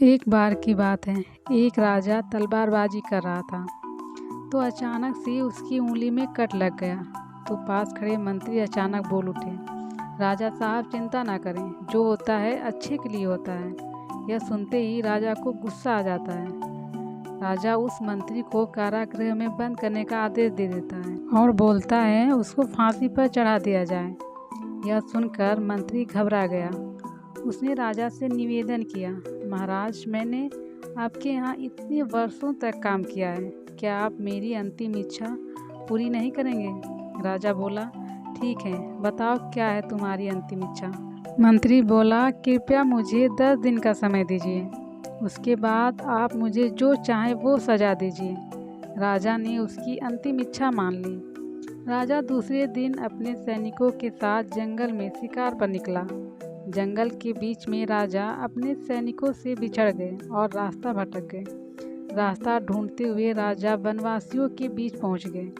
एक बार की बात है। एक राजा तलवारबाजी कर रहा था तो अचानक से उसकी उंगली में कट लग गया। तो पास खड़े मंत्री अचानक बोल उठे, राजा साहब चिंता ना करें, जो होता है अच्छे के लिए होता है। यह सुनते ही राजा को गुस्सा आ जाता है। राजा उस मंत्री को कारागृह में बंद करने का आदेश दे देता है और बोलता है उसको फांसी पर चढ़ा दिया जाए। यह सुनकर मंत्री घबरा गया। उसने राजा से निवेदन किया, महाराज, मैंने आपके यहाँ इतने वर्षों तक काम किया है, क्या आप मेरी अंतिम इच्छा पूरी नहीं करेंगे? राजा बोला, ठीक है, बताओ क्या है तुम्हारी अंतिम इच्छा। मंत्री बोला, कृपया मुझे 10 दिन का समय दीजिए, उसके बाद आप मुझे जो चाहें वो सजा दीजिए। राजा ने उसकी अंतिम इच्छा मान ली। राजा दूसरे दिन अपने सैनिकों के साथ जंगल में शिकार पर निकला। जंगल के बीच में राजा अपने सैनिकों से बिछड़ गए और रास्ता भटक गए। रास्ता ढूंढते हुए राजा वनवासियों के बीच पहुंच गए,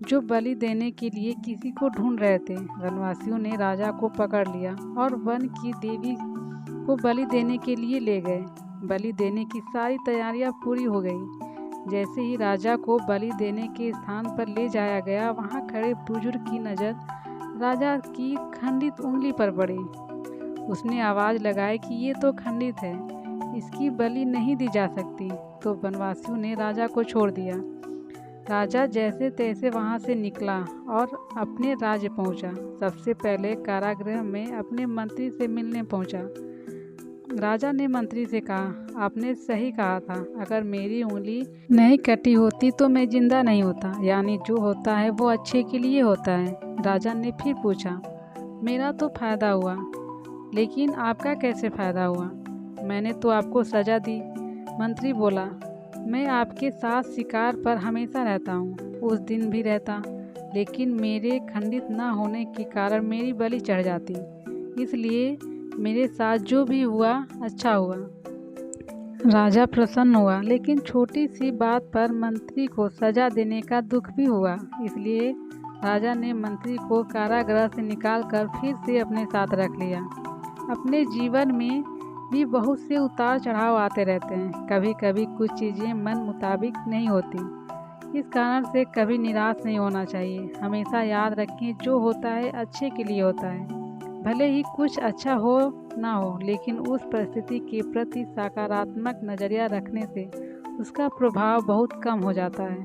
जो बलि देने के लिए किसी को ढूंढ रहे थे। वनवासियों ने राजा को पकड़ लिया और वन की देवी को बलि देने के लिए ले गए। बलि देने की सारी तैयारियां पूरी हो गई। जैसे ही राजा को बलि देने के स्थान पर ले जाया गया, वहां खड़े बुजुर्ग की नज़र राजा की खंडित उंगली पर पड़ी। उसने आवाज़ लगाई कि ये तो खंडित है, इसकी बलि नहीं दी जा सकती। तो वनवासियों ने राजा को छोड़ दिया। राजा जैसे तैसे वहां से निकला और अपने राज्य पहुंचा। सबसे पहले कारागृह में अपने मंत्री से मिलने पहुंचा। राजा ने मंत्री से कहा, आपने सही कहा था, अगर मेरी उंगली नहीं कटी होती तो मैं जिंदा नहीं होता। यानी जो होता है वो अच्छे के लिए होता है। राजा ने फिर पूछा, मेरा तो फायदा हुआ, लेकिन आपका कैसे फ़ायदा हुआ? मैंने तो आपको सज़ा दी। मंत्री बोला, मैं आपके साथ शिकार पर हमेशा रहता हूँ, उस दिन भी रहता, लेकिन मेरे खंडित ना होने के कारण मेरी बलि चढ़ जाती, इसलिए मेरे साथ जो भी हुआ अच्छा हुआ। राजा प्रसन्न हुआ, लेकिन छोटी सी बात पर मंत्री को सज़ा देने का दुख भी हुआ। इसलिए राजा ने मंत्री को कारागृह से निकालकर फिर से अपने साथ रख लिया। अपने जीवन में भी बहुत से उतार चढ़ाव आते रहते हैं। कभी कभी कुछ चीज़ें मन मुताबिक नहीं होती, इस कारण से कभी निराश नहीं होना चाहिए। हमेशा याद रखें, जो होता है अच्छे के लिए होता है। भले ही कुछ अच्छा हो ना हो, लेकिन उस परिस्थिति के प्रति सकारात्मक नज़रिया रखने से उसका प्रभाव बहुत कम हो जाता है।